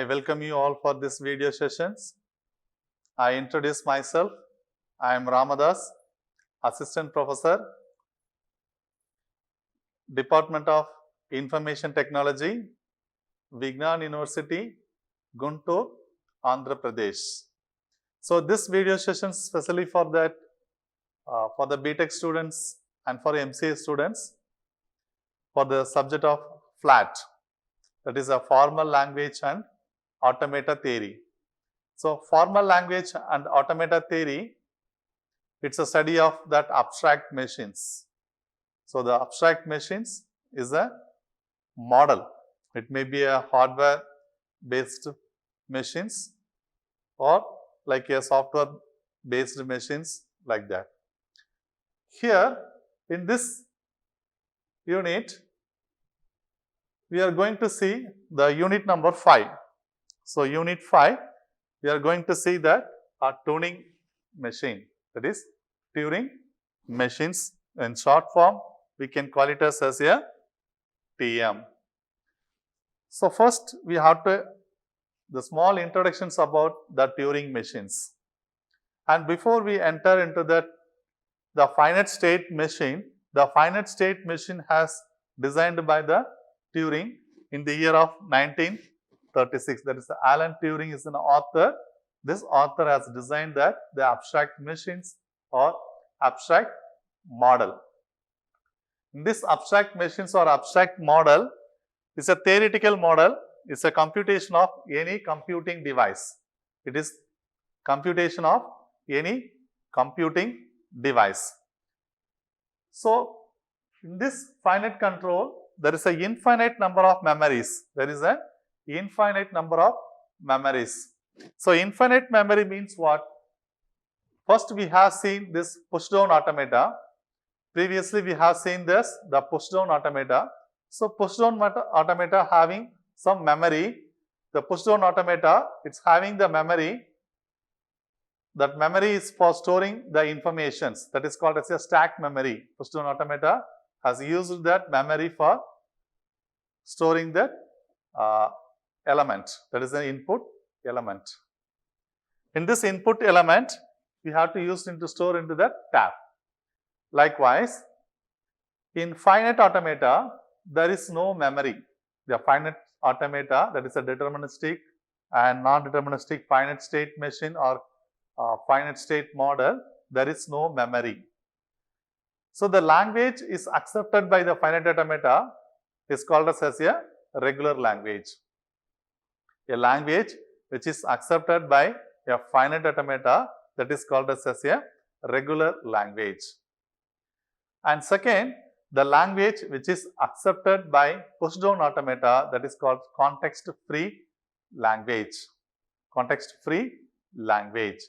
I welcome you all for this video sessions. I introduce myself. I am Ramadas, Assistant Professor, Department of Information Technology, Vignan University, Guntur, Andhra Pradesh. So this video session is specially for that, for the BTech students and for MCA students for the subject of FLAT, that is a formal language and automata theory. So formal language and automata theory, it's a study of that abstract machines. So the abstract machines is a model. It may be a hardware based machines or like a software based machines like that. Here in this unit, we are going to see the unit number 5. So unit 5, we are going to see that a Turing machine, that is Turing machines. In short form, we can call it as a TM. So first we have to the small introductions about the Turing machines. And before we enter into that, the finite state machine, the finite state machine has designed by the Turing in the year of 1936. That is, Alan Turing is an author. This author has designed that the abstract machines or abstract model. In this abstract machines or abstract model is a theoretical model. It's a computation of any computing device. It is computation of any computing device. So in this finite control, there is an infinite number of memories. There is an infinite number of memories. So infinite memory means what? First we have seen this push down automata. Previously we have seen this, the push down automata. So push down automata having some memory. The push down automata, it's having the memory. That memory is for storing the informations. That is called as a stack memory. Push down automata has used that memory for storing that element. That is an input element. In this input element, we have to use to store into that tab. Likewise, in finite automata, there is no memory. The finite automata, that is a deterministic and non-deterministic finite state machine or finite state model, there is no memory. So the language is accepted by the finite automata is called as a regular language. A language which is accepted by a finite automata, that is called as a regular language. And second, the language which is accepted by push down automata, that is called context free language. Context free language.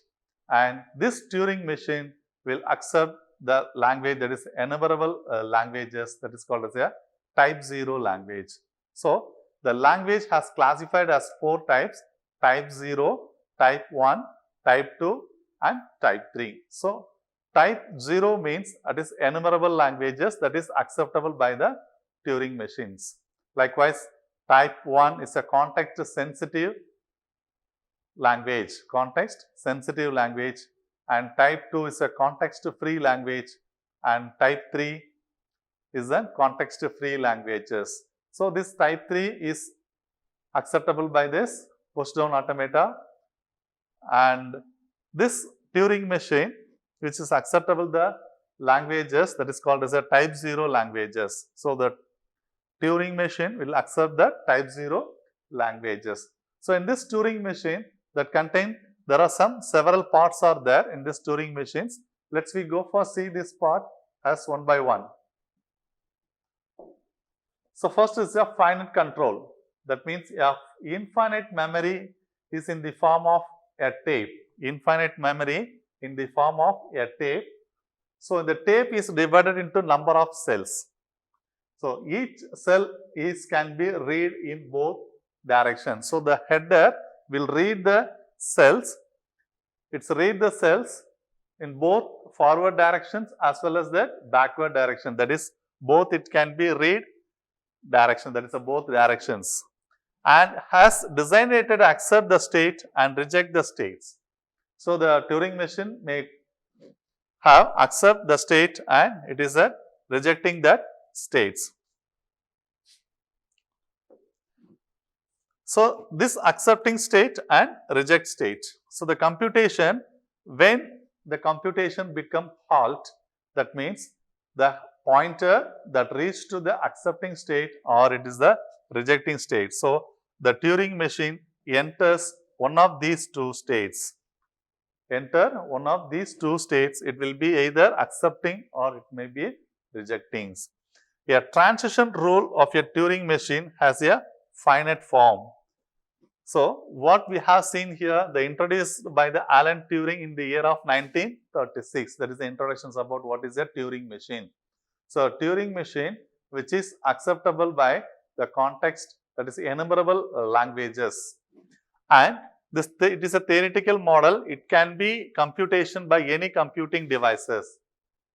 And this Turing machine will accept the language that is enumerable languages, that is called as a type 0 language. So the language has classified as 4 types: type 0, type 1, type 2 and type 3. So type 0 means it is enumerable languages that is acceptable by the Turing machines. Likewise, type 1 is a context sensitive language, and type 2 is a context free language, and type 3 is a context free languages. So this type 3 is acceptable by this push down automata, and this Turing machine which is acceptable the languages, that is called as a type 0 languages. So the Turing machine will accept the type 0 languages. So in this Turing machine that contain, there are several parts are there in this Turing machines. Let's we go for see this part as one by one. So first is a finite control. That means a infinite memory is in the form of a tape. Infinite memory in the form of a tape. So the tape is divided into number of cells. So each cell can be read in both directions. So the header will read the cells. It's read the cells in both forward directions as well as the backward direction. That is both it can be read direction. That is both directions. and has designated to accept the state and reject the states. So, the Turing machine may have accept the state and it is rejecting that states. So, this accepting state and reject state. So, the computation, when the computation become halt, that means the pointer that reached to the accepting state or it is the rejecting state. So, the Turing machine enters one of these two states. Enter one of these two states, it will be either accepting or it may be rejecting. A transition rule of a Turing machine has a finite form. So, what we have seen here, the introduced by the Alan Turing in the year of 1936. That is the introductions about what is a Turing machine. So, Turing machine which is acceptable by the context, that is enumerable languages, and it is a theoretical model. It can be computation by any computing devices.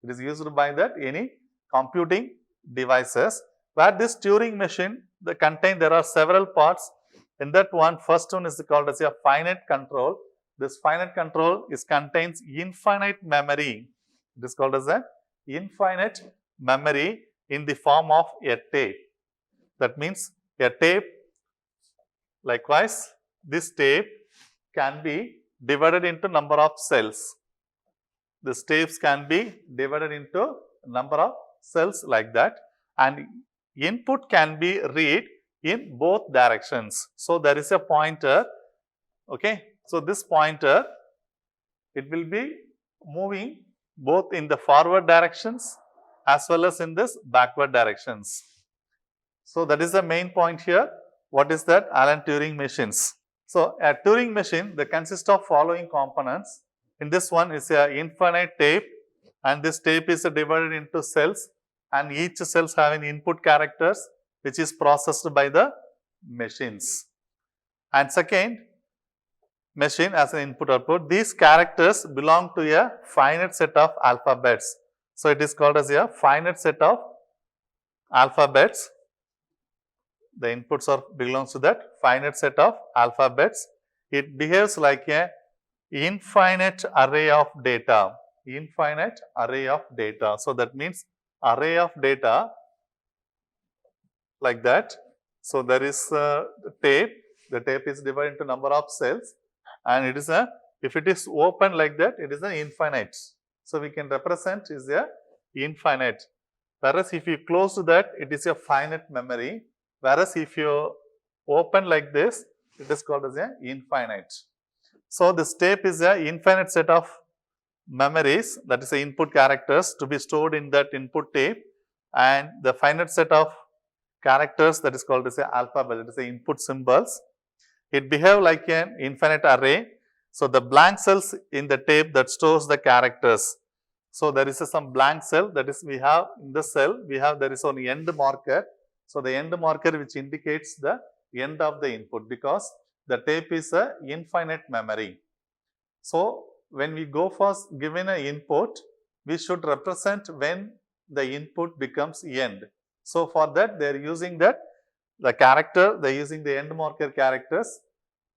It is used by that any computing devices. Where this Turing machine there are several parts. In that one, first one is called as a finite control. This finite control contains infinite memory. It is called as a infinite memory in the form of a tape. That means a tape. Likewise, this tape can be divided into number of cells. These tapes can be divided into number of cells like that, and input can be read in both directions. So, there is a pointer, okay. So, this pointer, it will be moving both in the forward directions as well as in this backward directions. So, that is the main point here. What is that? Alan Turing machines. So, a Turing machine that consists of following components. In this one is a infinite tape, and this tape is divided into cells, and each cells having input characters which is processed by the machines. And second, machine as an input output. These characters belong to a finite set of alphabets. So, it is called as a finite set of alphabets. The inputs belongs to that finite set of alphabets. It behaves like a infinite array of data. Infinite array of data. So, that means array of data like that. So, there is a tape. The tape is divided into number of cells, and it is if it is open like that, it is an infinite. So, we can represent is a infinite. Whereas, if you close to that, it is a finite memory. Whereas, if you open like this, it is called as a infinite. So, this tape is a infinite set of memories, that is the input characters to be stored in that input tape, and the finite set of characters that is called as a alphabet, that is the input symbols. It behaves like an infinite array. So, the blank cells in the tape that stores the characters. So, there is some blank cell, that is we have in the cell, there is only end marker. So, the end marker which indicates the end of the input, because the tape is a infinite memory. So, when we go for given an input, we should represent when the input becomes end. So, for that they are using the character, they are using the end marker characters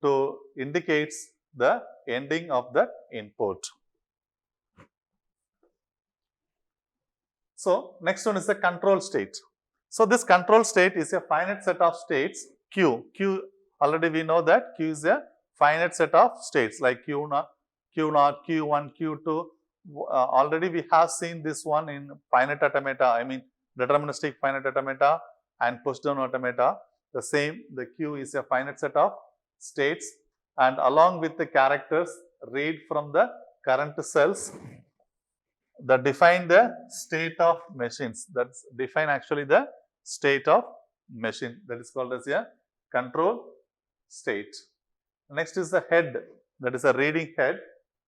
to indicates the ending of the input. So, next one is the control state. So, this control state is a finite set of states Q. Q already we know that Q is a finite set of states like Q0, Q1, Q2. Already we have seen this one in finite automata, I mean deterministic finite automata and pushdown automata. The same, the Q is a finite set of states, and along with the characters read from the current cells that define the state of machines, that define actually the state of machine, that is called as a control state. Next is the head, that is a reading head.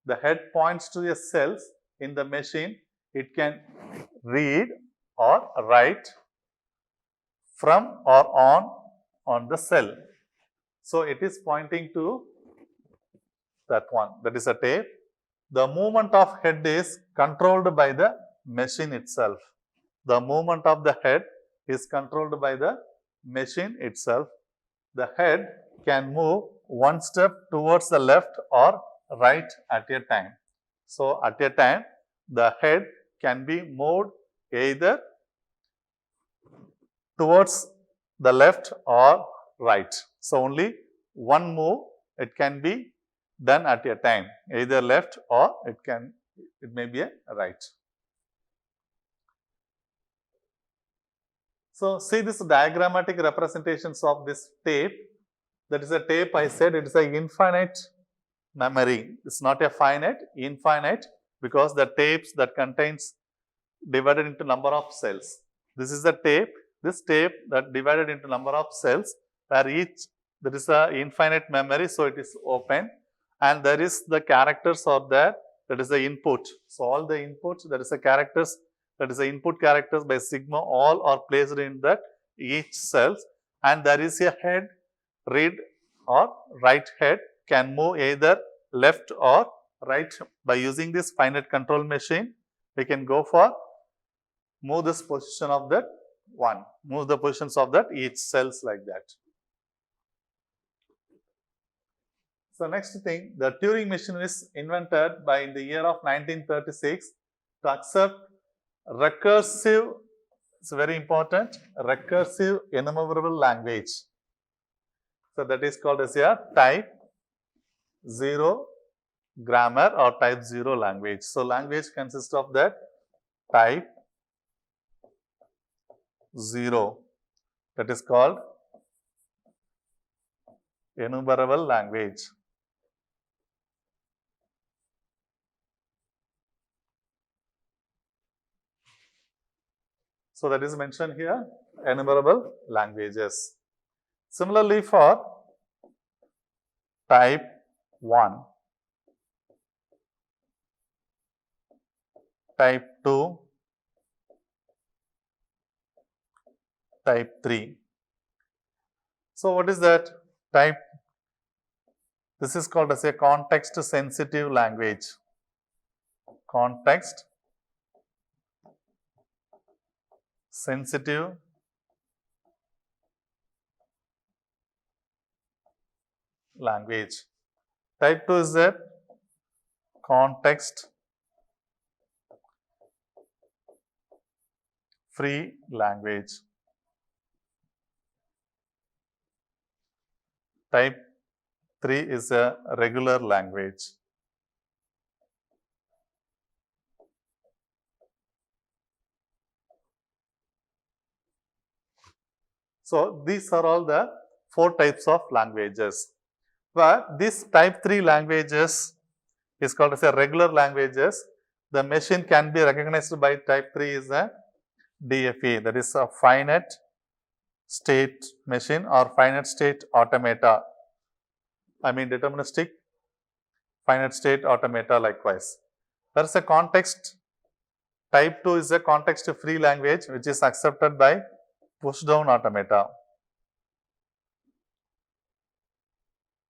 The head points to the cells in the machine. It can read or write from or on the cell. So, it is pointing to that one, that is a tape. The movement of head is controlled by the machine itself. The movement of the head is controlled by the machine itself. the head can move one step towards the left or right at a time. So, at a time, the head can be moved either towards the left or right. So, only one move it can be done at a time, either left or it may be a right. So, see this diagrammatic representations of this tape. That is a tape, I said it is an infinite memory. It's not a finite, infinite, because the tapes that contains divided into number of cells. This is the tape. This tape that divided into number of cells, where each there is a infinite memory, so it is open, and there is the characters are there. That is the input. So all the inputs, there is a characters, that is the input characters by sigma, all are placed in that each cells, and there is a head, read or write head can move either left or right. By using this finite control machine, we can go for move this position of that one, move the positions of that each cells like that. So next thing, the Turing machine is invented by in the year of 1936 to accept recursive, it's very important, recursive enumerable language. So that is called as a type 0 grammar or type 0 language. So language consists of that type 0, that is called enumerable language. So that is mentioned here, enumerable languages. Similarly for type 1, type 2, type 3. So what is that type? This is called as a context sensitive language. Context sensitive language. Type 2 is that context free language. Type 3 is a regular language. So these are all the 4 types of languages. But this type 3 languages is called as a regular languages. The machine can be recognized by type 3 is a DFE, that is a finite state machine or finite state automata. I mean deterministic finite state automata likewise. There is a context, type 2 is a context free language which is accepted by push down automata.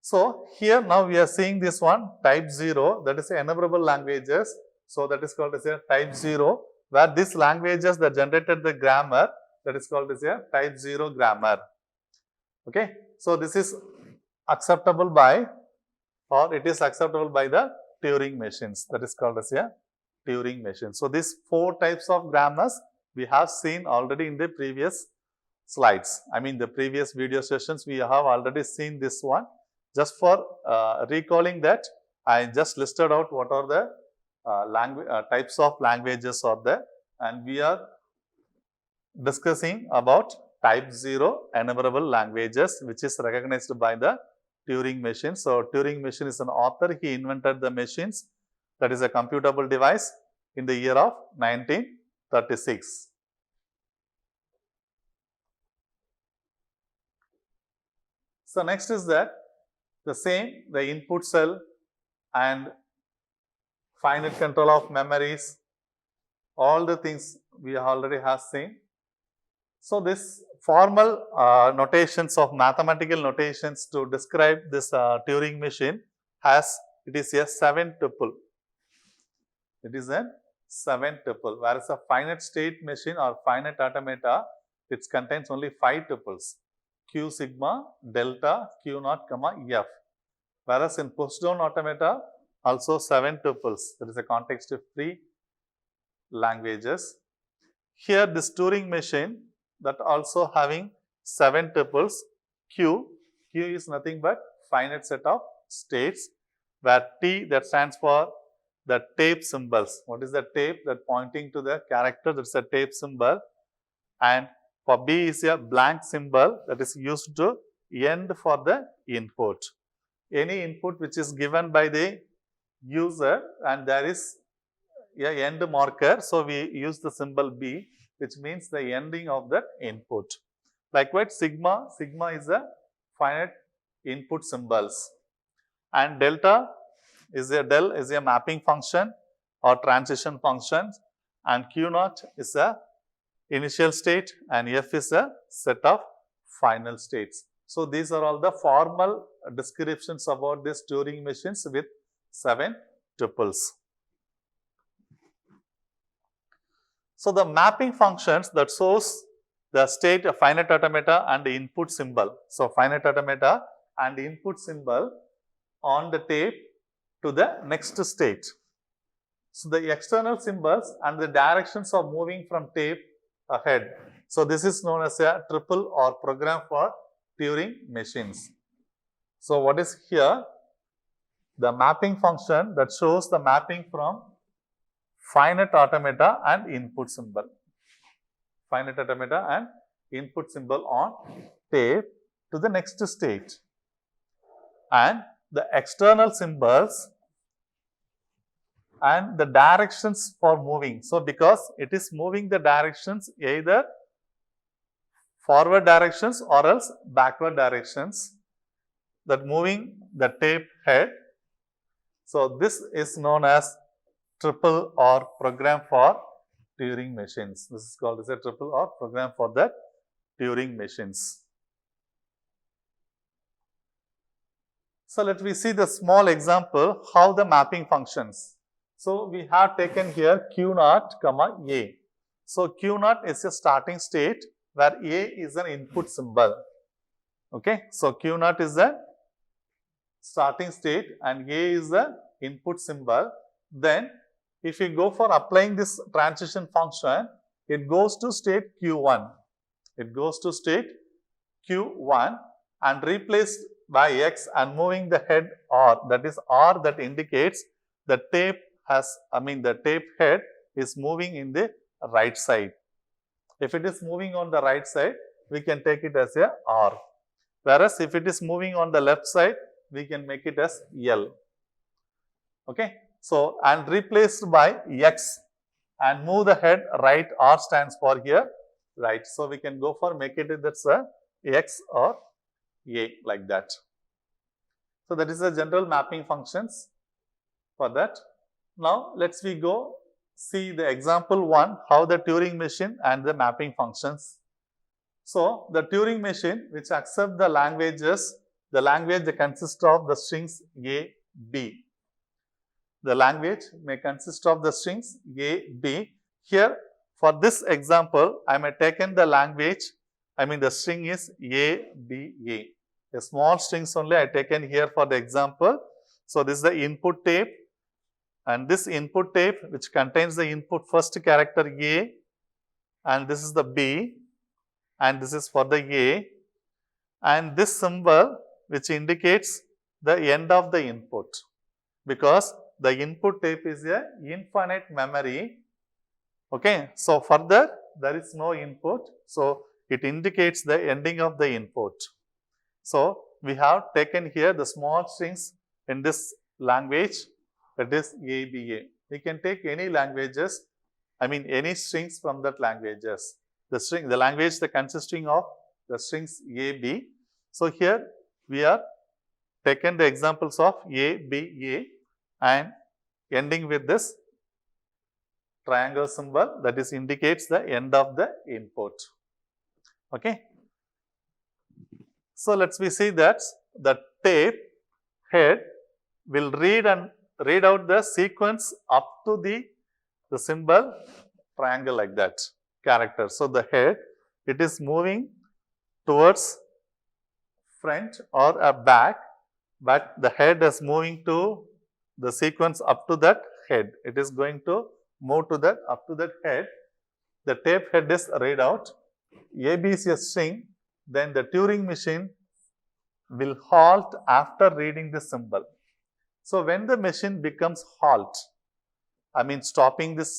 So here now we are seeing this one type 0, that is enumerable languages. So that is called as a type 0, where these languages that generated the grammar, that is called as a type 0 grammar. Okay. So this is acceptable by, or it is acceptable by the Turing machines, that is called as a Turing machine. So these 4 types of grammars we have seen already in the previous slides. I mean the previous video sessions we have already seen this one. Just for recalling that, I just listed out what are the types of languages are there, and we are discussing about type 0 enumerable languages which is recognized by the Turing machine. So Turing machine is an author, he invented the machines, that is a computable device in the year of 1936. So next is that the same, the input cell and finite control of memories, all the things we already have seen. So this formal notations of mathematical notations to describe this Turing machine has, it is a 7 tuple. It is a 7 tuple, whereas a finite state machine or finite automata, it contains only 5 tuples. Q sigma, delta, Q naught, comma, F. Whereas in push-down automata, also 7 tuples. There is a context-free languages. Here, this Turing machine that also having 7 tuples. Q is nothing but finite set of states, where T that stands for the tape symbols. What is the tape? That pointing to the character, that's a tape symbol. And for B is a blank symbol that is used to end for the input. Any input which is given by the user and there is a end marker, so we use the symbol B, which means the ending of that input. Likewise, sigma is a finite input symbols, and delta is a mapping function or transition function, and Q naught is a initial state and F is a set of final states. So these are all the formal descriptions about these Turing machines with 7 tuples. So the mapping functions that shows the state of finite automata and the input symbol. So finite automata and the input symbol on the tape to the next state. So the external symbols and the directions of moving from tape ahead. So this is known as a triple or program for Turing machines. So what is here? The mapping function that shows the mapping from finite automata and input symbol. Finite automata and input symbol on tape to the next state. And the external symbols and the directions for moving. So because it is moving the directions either forward directions or else backward directions, that moving the tape head. So this is known as triple or program for Turing machines. This is called as a triple or program for the Turing machines. So let me see the small example how the mapping functions. So we have taken here Q naught, comma A. So Q naught is a starting state where A is an input symbol. Okay, so Q naught is the starting state and A is the input symbol. Then if you go for applying this transition function, it goes to state Q1. It goes to state Q1 and replaced by X and moving the head R. That is R that indicates the tape the tape head is moving in the right side. If it is moving on the right side, we can take it as a R. Whereas if it is moving on the left side, we can make it as L. Okay. So, and replaced by X and move the head right. R stands for here right. So, we can go for make it that's a X or A like that. So, that is the general mapping functions for that. Now, let's go see the example 1, how the Turing machine and the mapping functions. So, the Turing machine which accept the languages, the language consists of the strings A, B. The language may consist of the strings A, B. Here, for this example, I may taken the language, the string is A, B, A. A small strings only I taken here for the example. So, this is the input tape, and this input tape which contains the input first character A, and this is the B, and this is for the A, and this symbol which indicates the end of the input, because the input tape is a infinite memory. Okay. So, further there is no input. So, it indicates the ending of the input. So, we have taken here the small strings in this language, that is ABA. We can take any languages, any strings from that languages. The language that consisting of the strings AB. So, here we are taken the examples of ABA and ending with this triangle symbol, that is indicates the end of the input. Okay. So, let us see that the tape head will read out the sequence up to the symbol triangle like that character. So, the head, it is moving towards front or a back, but the head is moving to the sequence up to that head. It is going to move to that up to that head. The tape head is read out. AB is a string. Then the Turing machine will halt after reading the symbol. So when the machine becomes halt, I mean stopping this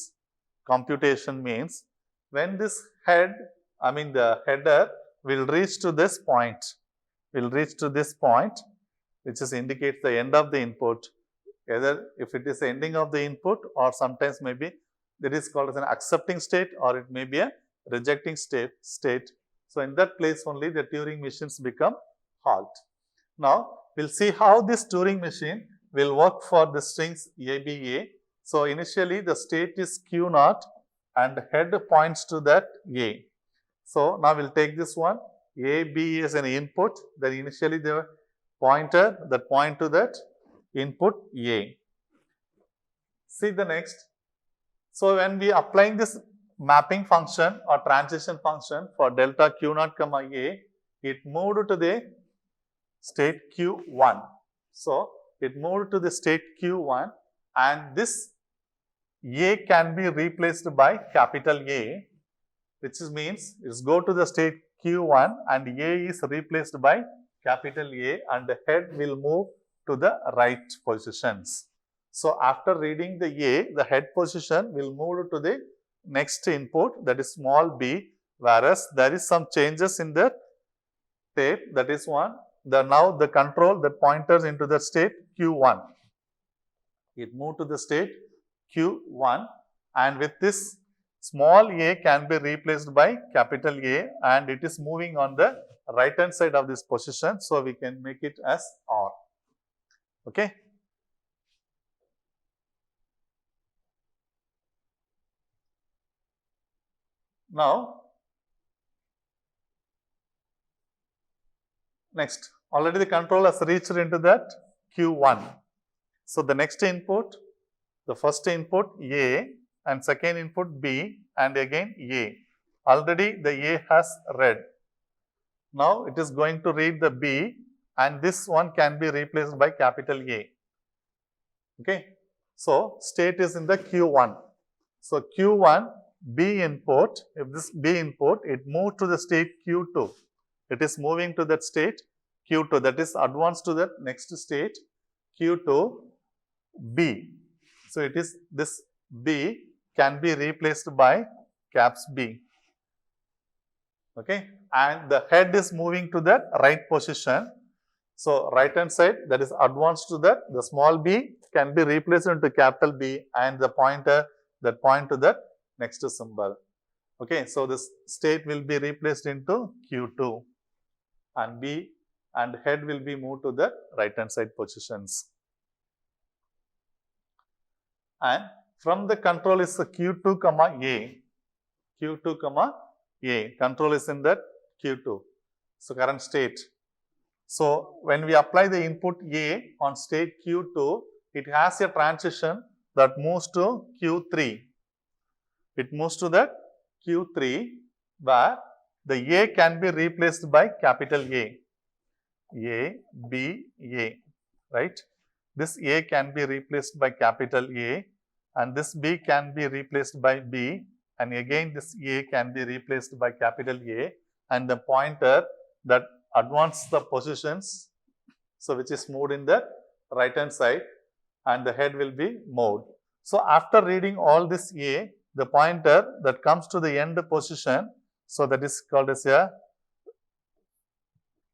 computation means when this head, I mean the header will reach to this point, which is indicates the end of the input. Either if it is the ending of the input, or sometimes maybe that is called as an accepting state, or it may be a rejecting state. So in that place only the Turing machines become halt. Now we'll see how this Turing machine will work for the strings ABA. So initially the state is Q0 and head points to that A. So now we'll take this one, AB as an input, then initially the pointer that point to that input A. See the next. So when we applying this mapping function or transition function for delta Q0 comma A, it moved to the state Q1. So it moved to the state Q1, and this A can be replaced by capital A, which means it's go to the state Q1 and A is replaced by capital A, and the head will move to the right positions. So after reading the A, the head position will move to the next input, that is small b, whereas there is some changes in the tape, that is one. Now the control that pointers into the state Q1. It moved to the state Q1, and with this small a can be replaced by capital A, and it is moving on the right hand side of this position. So we can make it as R. Okay. Now, next, already the control has reached into that Q1. So the next input, the first input A and second input B and again A. Already the A has read. Now it is going to read the B, and this one can be replaced by capital A. Okay. So state is in the Q1. So Q1 B input, if this B input, it moved to the state Q2. It is moving to that state Q2, that is advanced to that next state Q2 B. So it is this B can be replaced by caps B. Okay, and the head is moving to that right position. So right hand side, that is advanced to that, the small b can be replaced into capital B, and the pointer that point to that next symbol. Okay, so this state will be replaced into Q2, and B and head will be moved to the right hand side positions. And from the control is the Q2 comma A. Q2 comma A. Control is in that Q2. So current state. So when we apply the input A on state Q2, it has a transition that moves to Q3. It moves to that Q3, where the A can be replaced by capital A. A, B, A, right? This A can be replaced by capital A, and this B can be replaced by B, and again this A can be replaced by capital A, and the pointer that advances the positions, so which is moved in the right hand side, and the head will be moved. So after reading all this A, the pointer that comes to the end position, so that is called as a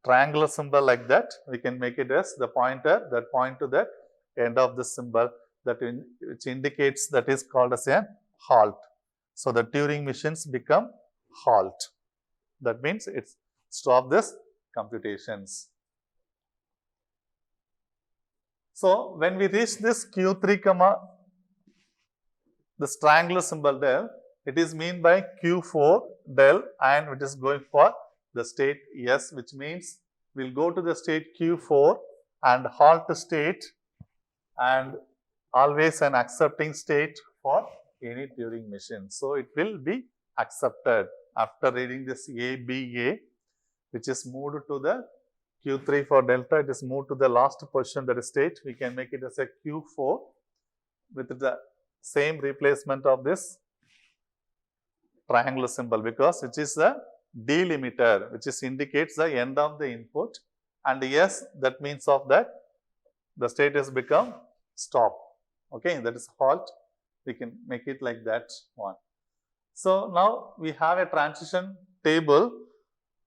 triangular symbol like that. We can make it as the pointer that point to that end of the symbol, that which indicates that is called as a halt. So the Turing machines become halt. That means it's stop this computations. So when we reach this Q3 comma this triangular symbol del, it is mean by Q4 del, and it is going for the state S, which means we'll go to the state Q4 and halt the state, and always an accepting state for any Turing machine. So it will be accepted after reading this ABA, which is moved to the Q3 for delta, it is moved to the last position, that is state. We can make it as a Q4 with the same replacement of this triangular symbol, because it is the delimiter, which is indicates the end of the input, and yes, that means of that the state has become stop. Okay, that is halt. We can make it like that one. So now we have a transition table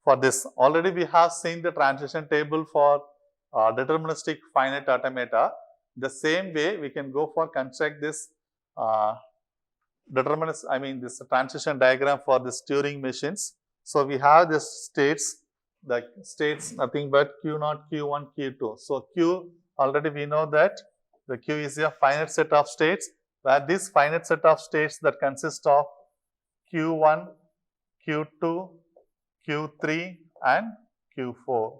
for this. Already we have seen the transition table for deterministic finite automata. The same way we can go for construct this this transition diagram for this Turing machines. So we have this states, the states nothing but Q0, Q1, Q2. So Q, already we know that the Q is a finite set of states, where this finite set of states that consist of Q1, Q2, Q3 and Q4,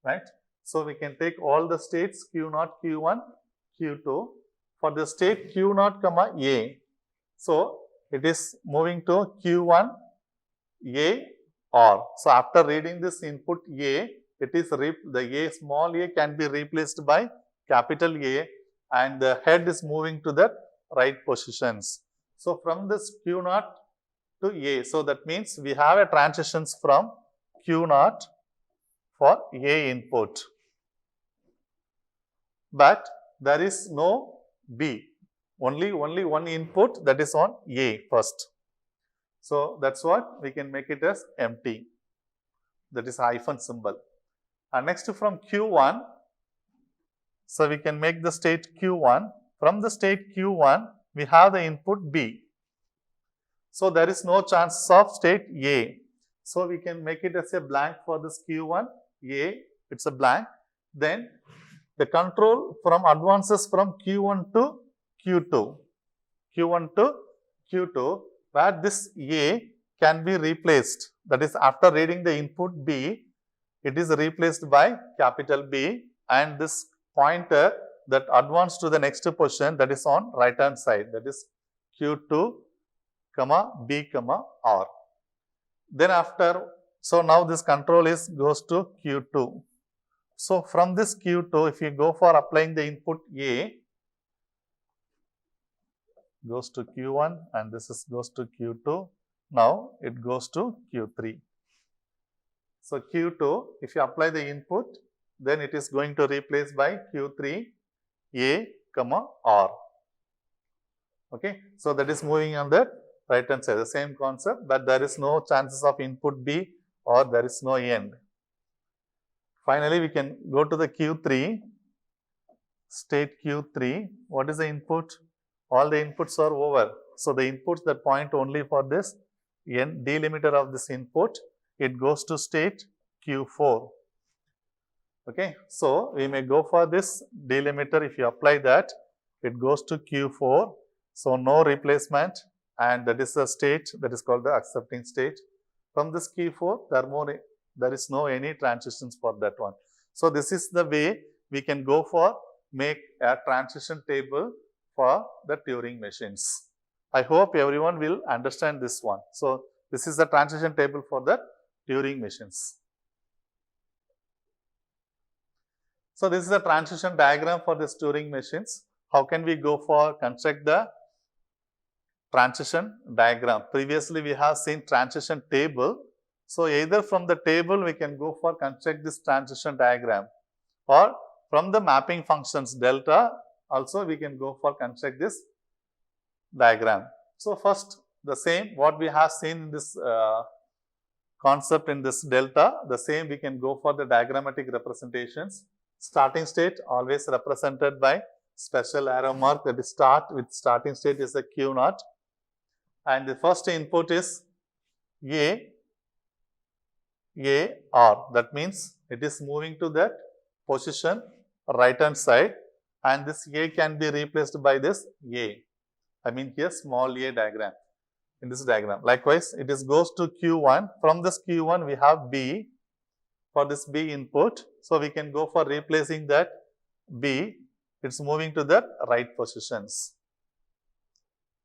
right? So we can take all the states Q0, Q1, Q2. For the state Q0, comma A, so it is moving to Q1, A, R. So after reading this input A, it is the A, small a can be replaced by capital A, and the head is moving to the right positions. So from this Q0 to A, so that means we have a transitions from Q0 for A input, but there is no B, only one input, that is on A first. So that's what we can make it as empty, that is hyphen symbol. And next from Q1, so we can make the state Q1. From the state Q1, we have the input B. So there is no chance of state A. So we can make it as a blank for this Q1, A, it's a blank. Then the control from advances from Q1 to Q2, Q1 to Q2, where this A can be replaced. That is, after reading the input B, it is replaced by capital B, and this pointer that advanced to the next position, that is on right hand side, that is Q2, comma B, comma R. Then after, so now this control goes to Q2. So from this Q2, if you go for applying the input A, goes to Q1, and this goes to Q2. Now it goes to Q3. So Q2, if you apply the input, then it is going to replace by Q3, A, comma R. Okay, so that is moving on the right hand side, the same concept, but there is no chances of input B, or there is no end. Finally, we can go to the Q3, state Q3. What is the input? All the inputs are over. So the inputs that point only for this n delimiter of this input, it goes to state Q4. Okay, so we may go for this delimiter. If you apply that, it goes to Q4. So no replacement, and that is the state that is called the accepting state. From this Q4, there is no any transitions for that one. So this is the way we can go for make a transition table for the Turing machines. I hope everyone will understand this one. So this is the transition table for the Turing machines. So this is the transition diagram for this Turing machines. How can we go for construct the transition diagram? Previously we have seen transition table. So either from the table we can go for construct this transition diagram, or from the mapping functions delta also we can go for construct this diagram. So first the same what we have seen in this concept in this delta, the same we can go for the diagrammatic representations. Starting state always represented by special arrow mark, that is start with starting state is a Q0, and the first input is A, R. That means it is moving to that position right hand side, and this A can be replaced by this A. I mean here small a diagram in this diagram. Likewise, it goes to Q1. From this Q1 we have B for this B input. So we can go for replacing that B. It's moving to the right positions.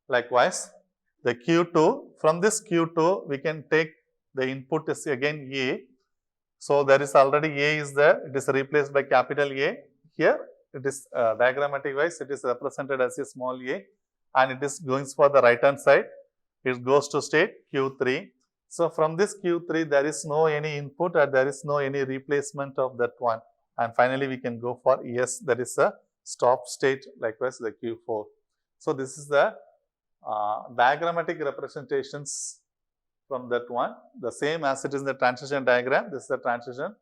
Likewise, the Q2, from this Q2 we can take the input is again A. So there is already A is there, it is replaced by capital A. Here it is diagrammatic wise, it is represented as a small a, and it is going for the right hand side. It goes to state Q3. So from this Q3, there is no any input or there is no any replacement of that one. And finally, we can go for yes, that is a stop state, likewise the Q4. So this is the diagrammatic representations from that one. The same as it is in the transition diagram, this is the transition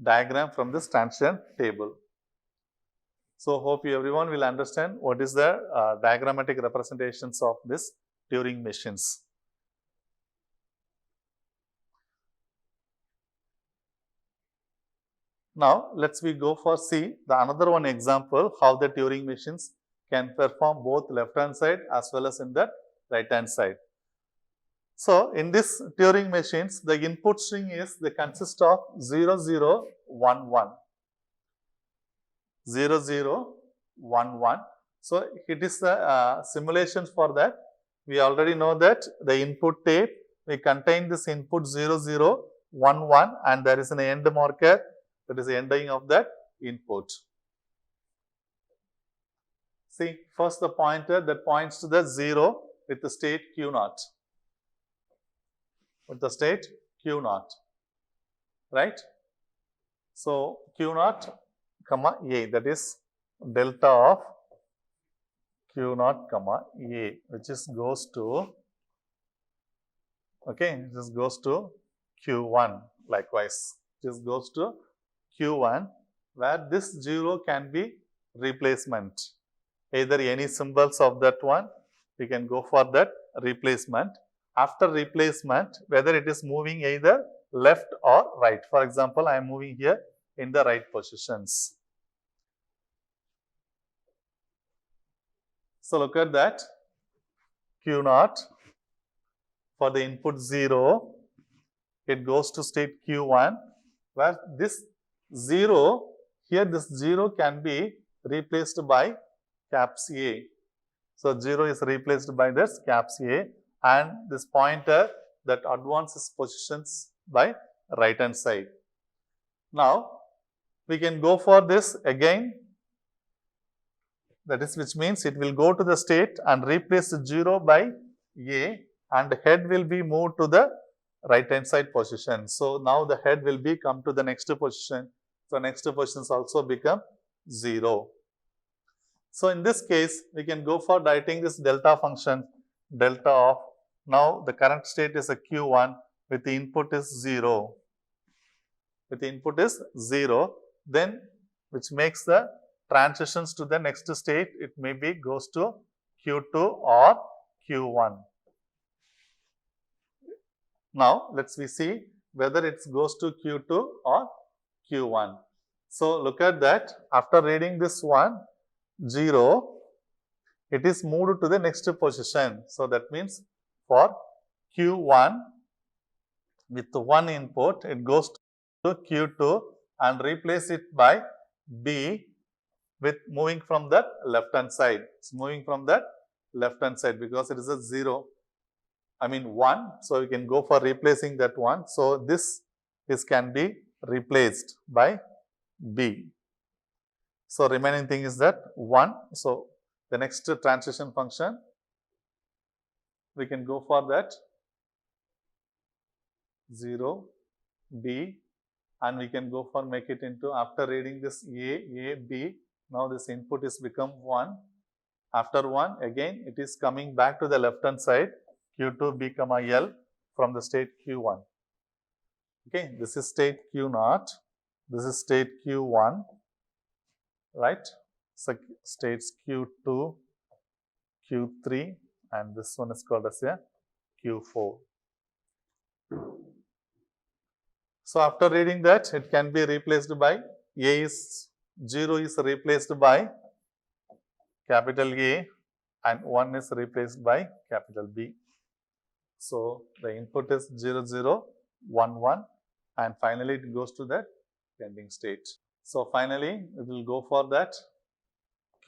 diagram from this transition table. So hope you everyone will understand what is the diagrammatic representations of this Turing machines. Now let's we go for see the another one example how the Turing machines can perform both left hand side as well as in the right hand side. So in this Turing machines, the input string is the consist of 0011. 0011. So it is the simulation for that. We already know that the input tape we contain this input 0011 and there is an end marker, that is the ending of that input. See, first the pointer that points to the 0 with the state Q0. With the state Q0, right? So Q0 comma A, that is delta of Q0 comma A, which is goes to, okay, this goes to Q1 likewise. This goes to Q1 where this 0 can be replacement. Either any symbols of that one, we can go for that replacement. After replacement, whether it is moving either left or right. For example, I am moving here in the right positions. So look at that Q0 for the input 0, it goes to state Q1 where this 0, here this 0 can be replaced by caps A. So 0 is replaced by this caps A and this pointer that advances positions by right hand side. Now we can go for this again, that is which means it will go to the state and replace the 0 by A and the head will be moved to the right hand side position. So now the head will be come to the next position. So next positions also become 0. So in this case, we can go for writing this delta function, delta of, now the current state is a Q1 with the input is 0. With the input is 0, then which makes the transitions to the next state, it may be goes to Q2 or Q1. Now let's we see whether it goes to Q2 or Q1. So look at that, after reading this one 0, it is moved to the next position. So that means for Q1 with one input, it goes to Q2 and replace it by B with moving from the left hand side. It's moving from that left hand side because it is a 0. I mean 1. So you can go for replacing that one. So this can be replaced by B. So remaining thing is that 1. So the next transition function, we can go for that 0, B, and we can go for make it into, after reading this A, B, now this input is become 1. After 1, again it is coming back to the left hand side, Q2, B, comma L from the state Q1. Okay, this is state Q0, this is state Q1, right? So states Q2, Q3, and this one is called as a Q4. So after reading that, it can be replaced by A is 0 is replaced by capital A and 1 is replaced by capital B. So the input is 0011 and finally it goes to that pending state. So finally it will go for that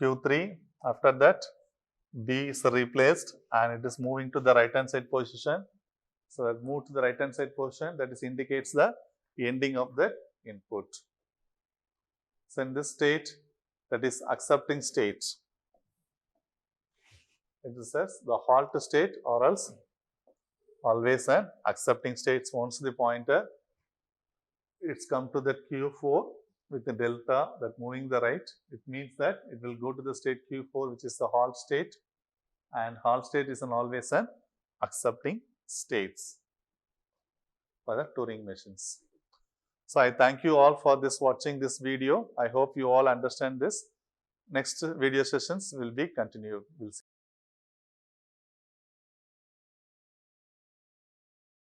Q3. After that B is replaced and it is moving to the right hand side position. So that move to the right hand side position, that is indicates the ending of the input. So in this state, that is accepting state. It says the halt state or else always an accepting state. Once the pointer it's come to that Q4 with the delta that moving the right, it means that it will go to the state Q4, which is the halt state, and halt state is always an accepting states for the Turing machines. So I thank you all for watching this video. I hope you all understand this. Next video sessions will be continued. We'll see.